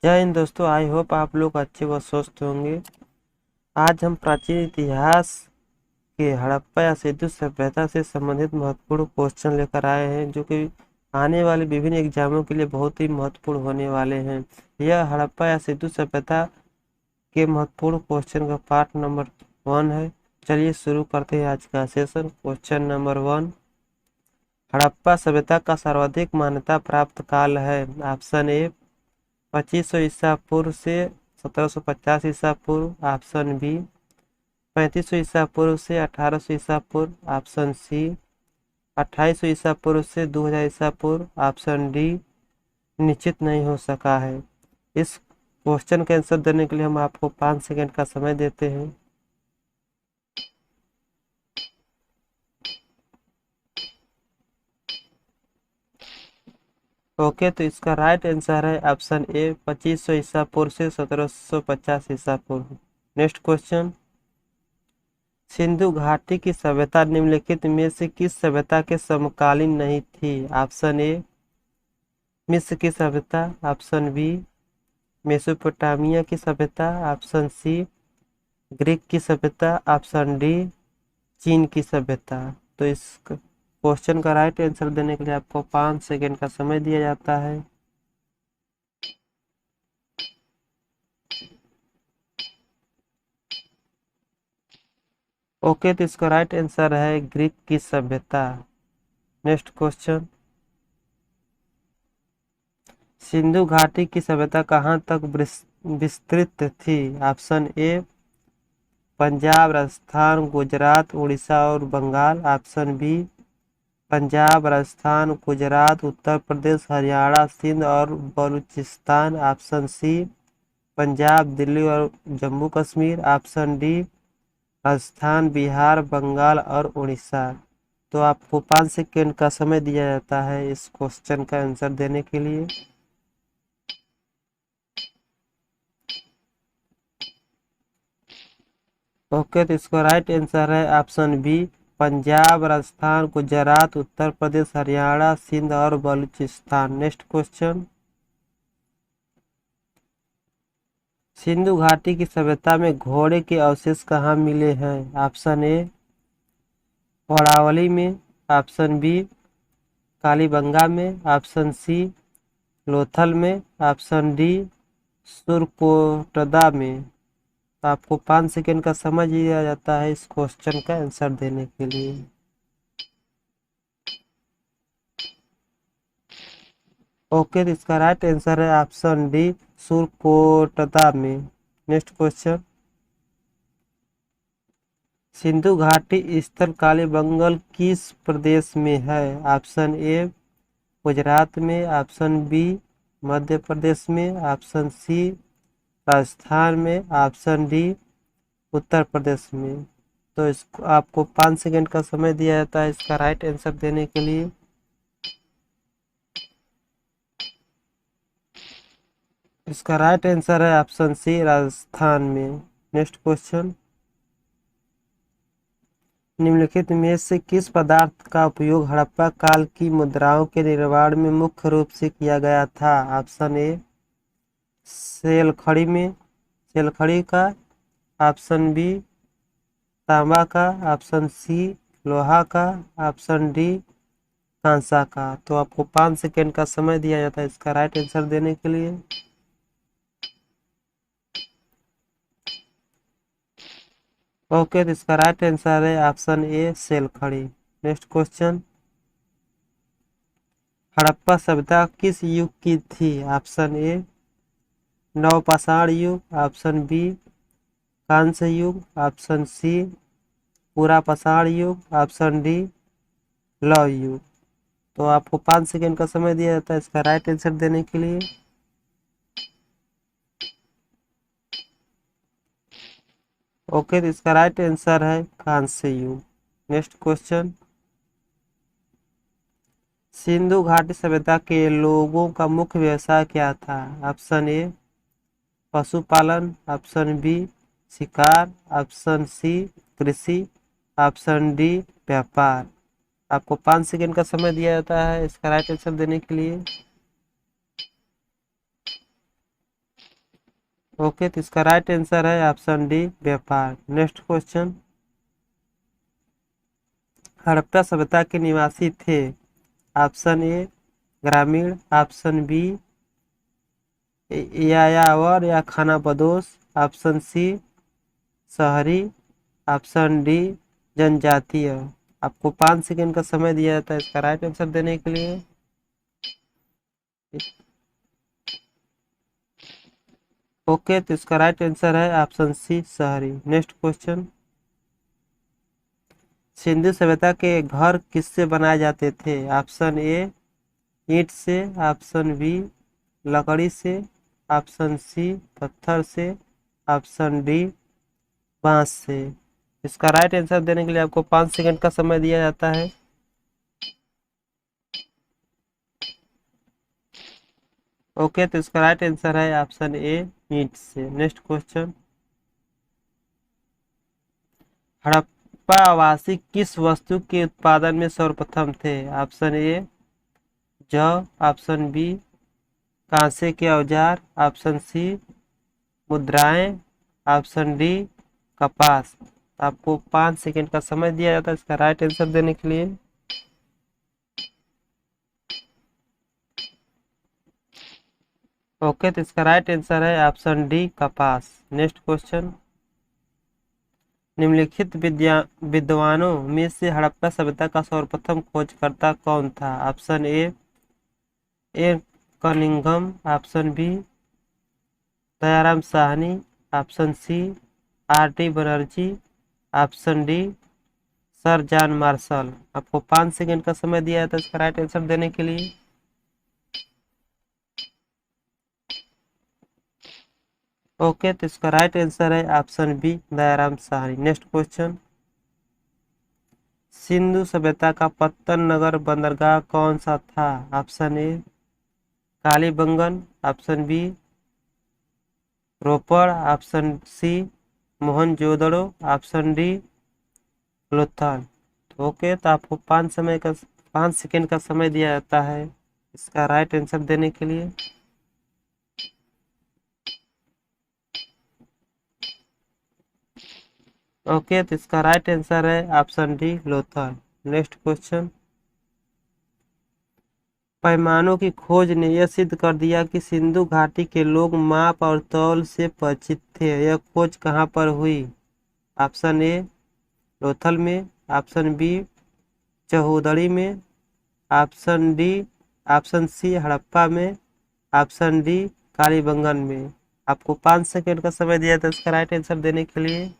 जय हिंद दोस्तों, I hope आप लोग अच्छे व स्वस्थ होंगे। आज हम प्राचीन इतिहास के हड़प्पा या सिंधु सभ्यता से संबंधित महत्वपूर्ण क्वेश्चन लेकर आए हैं, जो कि आने वाले विभिन्न एग्जामों के लिए बहुत ही महत्वपूर्ण होने वाले हैं। यह हड़प्पा या सिंधु सभ्यता के महत्वपूर्ण क्वेश्चन का पार्ट नंबर 1 है। चलिए शुरू करते हैं आज का सेशन। क्वेश्चन नंबर 1, हड़प्पा सभ्यता का सर्वाधिक मान्यता प्राप्त काल है। ऑप्शन ए 2500 ईसा पूर्व से 1750 ईसा पूर्व। ऑप्शन बी 3500 ईसा पूर्व से 1800 ईसा पूर्व। ऑप्शन सी 2800 ईसा पूर्व से 2000 ईसा पूर्व। ऑप्शन डी निश्चित नहीं हो सका है। इस क्वेश्चन का आंसर देने के लिए हम आपको 5 सेकंड का समय देते हैं। ओके, तो इसका राइट आंसर है ऑप्शन ए 2500 ईसा पूर्व से 1750 ईसा पूर्व। नेक्स्ट क्वेश्चन, सिंधु घाटी की सभ्यता निम्नलिखित में से किस सभ्यता के समकालीन नहीं थी? ऑप्शन ए मिस्र की सभ्यता। ऑप्शन बी मेसोपोटामिया की सभ्यता। ऑप्शन सी ग्रीक की सभ्यता। ऑप्शन डी चीन की सभ्यता। तो इस क्वेश्चन का राइट आंसर देने के लिए आपको 5 सेकंड का समय दिया जाता है। ओके, तो इसका राइट आंसर है ग्रीक की सभ्यता। नेक्स्ट क्वेश्चन, सिंधु घाटी की सभ्यता कहाँ तक विस्तृत थी? ऑप्शन ए पंजाब, राजस्थान, गुजरात, उड़ीसा और बंगाल। ऑप्शन बी पंजाब, राजस्थान, गुजरात, उत्तर प्रदेश, हरियाणा, सिंध और बलूचिस्तान। ऑप्शन सी पंजाब, दिल्ली और जम्मू कश्मीर। ऑप्शन डी राजस्थान, बिहार, बंगाल और उड़ीसा। तो आपको 5 सेकेंड का समय दिया जाता है इस क्वेश्चन का आंसर देने के लिए। ओके, तो इसका राइट आंसर है ऑप्शन बी पंजाब, राजस्थान, गुजरात, उत्तर प्रदेश, हरियाणा, सिंध और बलूचिस्तान। नेक्स्ट क्वेश्चन, सिंधु घाटी की सभ्यता में घोड़े के अवशेष कहाँ मिले हैं? ऑप्शन ए वड़ावली में। ऑप्शन बी कालीबंगा में। ऑप्शन सी लोथल में। ऑप्शन डी सुरकोटदा में। तो आपको 5 सेकेंड का समय दिया जाता है इस क्वेश्चन का आंसर देने के लिए। ओके, तो इसका राइट आंसर है ऑप्शन डी सुरकोटदा में। नेक्स्ट क्वेश्चन, सिंधु घाटी स्थल कालीबंगन किस प्रदेश में है? ऑप्शन ए गुजरात में। ऑप्शन बी मध्य प्रदेश में। ऑप्शन सी राजस्थान में। ऑप्शन डी उत्तर प्रदेश में। तो इसको आपको 5 सेकंड का समय दिया जाता है इसका राइट आंसर देने के लिए। इसका राइट आंसर है ऑप्शन सी राजस्थान में। नेक्स्ट क्वेश्चन, निम्नलिखित में से किस पदार्थ का उपयोग हड़प्पा काल की मुद्राओं के निर्माण में मुख्य रूप से किया गया था? ऑप्शन ए सेलखड़ी का। ऑप्शन बी तांबा का। ऑप्शन सी लोहा का। ऑप्शन डी कांसा का। तो आपको 5 सेकेंड का समय दिया जाता है इसका राइट आंसर देने के लिए। ओके, तो इसका राइट आंसर है ऑप्शन ए सेलखड़ी। नेक्स्ट क्वेश्चन, हड़प्पा सभ्यता किस युग की थी? ऑप्शन ए नवपाषाण युग। ऑप्शन बी कांस्य युग। ऑप्शन सी पुरापाषाण युग। ऑप्शन डी लौह युग। तो आपको 5 सेकेंड का समय दिया जाता है इसका राइट आंसर देने के लिए। ओके, तो इसका राइट आंसर है कांस्य युग। नेक्स्ट क्वेश्चन, सिंधु घाटी सभ्यता के लोगों का मुख्य व्यवसाय क्या था? ऑप्शन ए पशुपालन। ऑप्शन बी शिकार। ऑप्शन सी कृषि। ऑप्शन डी व्यापार। आपको 5 सेकेंड का समय दिया जाता है इसका राइट आंसर देने के लिए। ओके, तो इसका राइट आंसर है ऑप्शन डी, व्यापार। नेक्स्ट क्वेश्चन, हड़प्पा सभ्यता के निवासी थे। ऑप्शन ए ग्रामीण, ऑप्शन बी यायावर या खानाबदोश, ऑप्शन सी शहरी, ऑप्शन डी जनजातीय। आपको 5 सेकंड का समय दिया जाता है इसका राइट आंसर देने के लिए। ओके, तो इसका राइट आंसर है ऑप्शन सी शहरी। नेक्स्ट क्वेश्चन, सिंधु सभ्यता के घर किससे बनाए जाते थे। ऑप्शन ए ईंट से, ऑप्शन बी लकड़ी से, ऑप्शन सी पत्थर से, ऑप्शन डी बांस से। इसका राइट आंसर देने के लिए आपको 5 सेकंड का समय दिया जाता है। ओके, तो इसका राइट आंसर है ऑप्शन ए ईंट से। नेक्स्ट क्वेश्चन, हड़प्पा वासी किस वस्तु के उत्पादन में सर्वप्रथम थे। ऑप्शन ए जौ, ऑप्शन बी कांसे के औजार, ऑप्शन सी मुद्राएं, ऑप्शन डी कपास। आपको 5 सेकंड का समय दिया जाता है इसका राइट आंसर देने के लिए। ओके, तो इसका राइट आंसर है ऑप्शन डी कपास। नेक्स्ट क्वेश्चन, निम्नलिखित विद्वानों में से हड़प्पा सभ्यता का सर्वप्रथम खोजकर्ता कौन था। Option A Cunningham, option B Dayaram Sahni, option C R T Banerjee, option D sir John Marshall. आपको 5 सेकंड का समय दिया जाता है इसका राइट आंसर देने के लिए। ओके, तो इसका राइट आंसर है option B Dayaram Sahni. Next question, Sindhu सभ्यता का पत्तन नगर बंदरगाह कौन सा था। Option A Kalibangan, option B Ropar, option C Mohenjodaro, option D Lothal. Okay, तो आपको 5 सेकंड का समय दिया जाता है इसका राइट आंसर देने के लिए। ओके, तो इसका राइट आंसर है option D Lothal. Next question, पैमानों की खोज ने यह सिद्ध कर दिया कि सिंधु घाटी के लोग माप और तौल से परिचित थे। यह खोज कहाँ पर हुई। ऑप्शन ए लोथल में, ऑप्शन बी चौहदरी में, option D option C Harappa में, ऑप्शन डी कालीबंगन में। आपको 5 सेकंड का समय दिया था इसका राइट आंसर देने के लिए।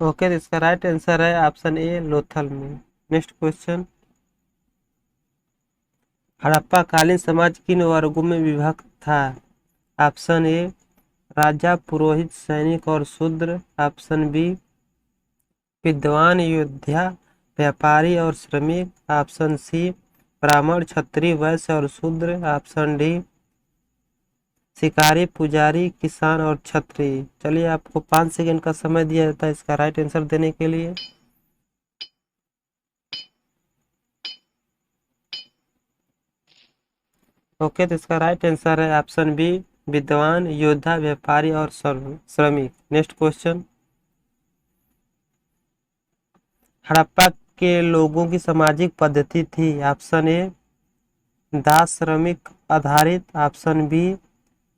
ओके, तो इसका राइट आंसर है ऑप्शन ए लोथल में। नेक्स्ट क्वेश्चन, हड़प्पा कालीन समाज किन वर्गों में विभक्त था। ऑप्शन ए राजा, पुरोहित, सैनिक और शूद्र, ऑप्शन बी विद्वान, योद्धा, व्यापारी और श्रमिक, ऑप्शन सी ब्राह्मण, क्षत्रिय, वैश्य और शूद्र, ऑप्शन डी शिकारी, पुजारी, किसान और क्षत्रिय। चलिए, आपको 5 सेकंड का समय दिया जाता है इसका राइट आंसर देने के लिए। ओके, तो इसका राइट आंसर है ऑप्शन बी विद्वान, योद्धा, व्यापारी और श्रमिक। नेक्स्ट क्वेश्चन, हड़प्पा के लोगों की सामाजिक पद्धति थी। ऑप्शन ए दास श्रमिक आधारित, ऑप्शन बी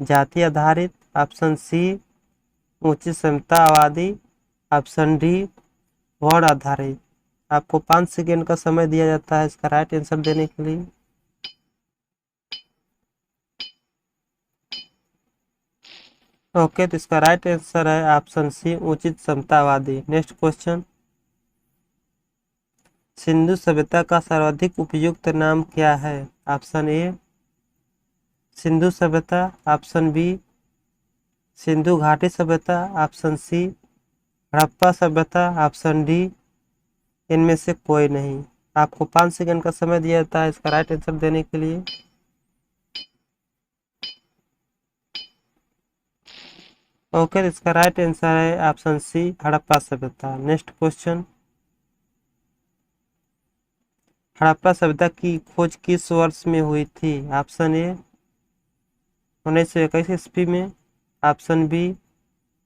जाति आधारित, ऑप्शन सी उच्च क्षमतावादी, ऑप्शन डी वर्ण आधारित। आपको 5 सेकंड का समय दिया जाता है इसका राइट आंसर देने के लिए। ओके, तो इसका राइट आंसर है ऑप्शन सी उचित समतावादी। नेक्स्ट क्वेश्चन, सिंधु सभ्यता का सर्वाधिक उपयुक्त नाम क्या है। ऑप्शन ए सिंधु सभ्यता, ऑप्शन बी सिंधु घाटी सभ्यता, ऑप्शन सी हड़प्पा सभ्यता, ऑप्शन डी इनमें से कोई नहीं। आपको 5 सेकंड का समय दिया जाता है इसका राइट आंसर देने के लिए। ओके, तो इसका राइट आंसर है ऑप्शन सी हड़प्पा सभ्यता। नेक्स्ट क्वेश्चन, हड़प्पा सभ्यता की खोज किस वर्ष में हुई थी? ऑप्शन ए 1921 ईस्वी में, ऑप्शन बी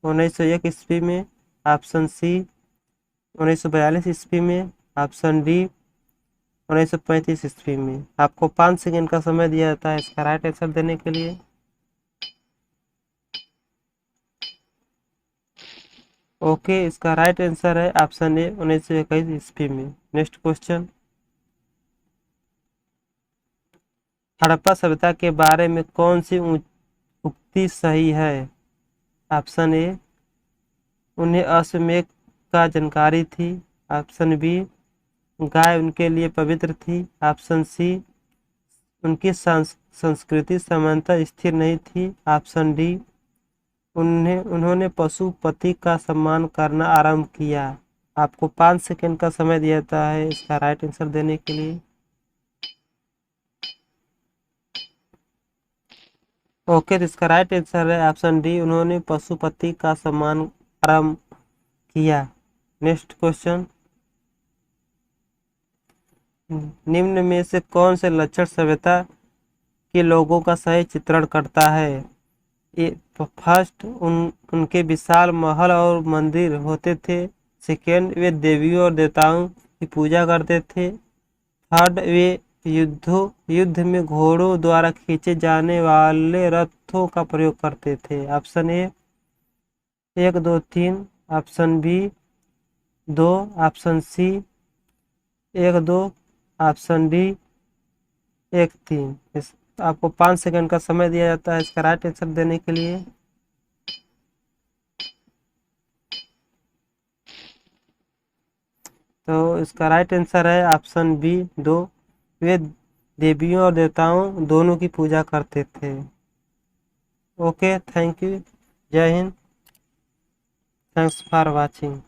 1901 ईस्वी में, ऑप्शन सी 1942 ईस्वी में, ऑप्शन डी 1935 ईस्वी में। आपको 5 सेकंड का समय दिया जाता है इसका राइट आंसर देने के लिए। ओके, इसका राइट आंसर है ऑप्शन ए 1921 ईस्वी में। नेक्स्ट क्वेश्चन, हड़प्पा सभ्यता के बारे में कौन सी उक्ति सही है? ऑप्शन ए उन्हें अश्वमेध का जानकारी थी, ऑप्शन बी गाय उनके लिए पवित्र थी, ऑप्शन सी उनकी संस्कृति समानता स्थिर नहीं थी, ऑप्शन डी उन्होंने पशुपति का सम्मान करना आरंभ किया। आपको 5 सेकंड का समय दिया जाता है इसका राइट आंसर देने के लिए। ओके, तो इसका राइट आंसर है ऑप्शन डी, उन्होंने पशुपति का सम्मान आरंभ किया। नेक्स्ट क्वेश्चन, निम्न में से कौन से लक्षण सभ्यता के लोगों का सही चित्रण करता है? फर्स्ट, उनके विशाल महल और मंदिर होते थे। सेकेंड, वे देवियों और देवताओं की पूजा करते थे। थर्ड, वे युद्ध में घोड़ों द्वारा खींचे जाने वाले रथों का प्रयोग करते थे। Option A 1 2 3, option B 2, option C 1 2, option D 1 3। आपको 5 सेकंड का समय दिया जाता है इसका राइट आंसर देने के लिए। तो इसका राइट आंसर है ऑप्शन बी 2, वे देवियों और देवताओं दोनों की पूजा करते थे। ओके, थैंक यू, जय हिंद, थैंक्स फॉर वाचिंग।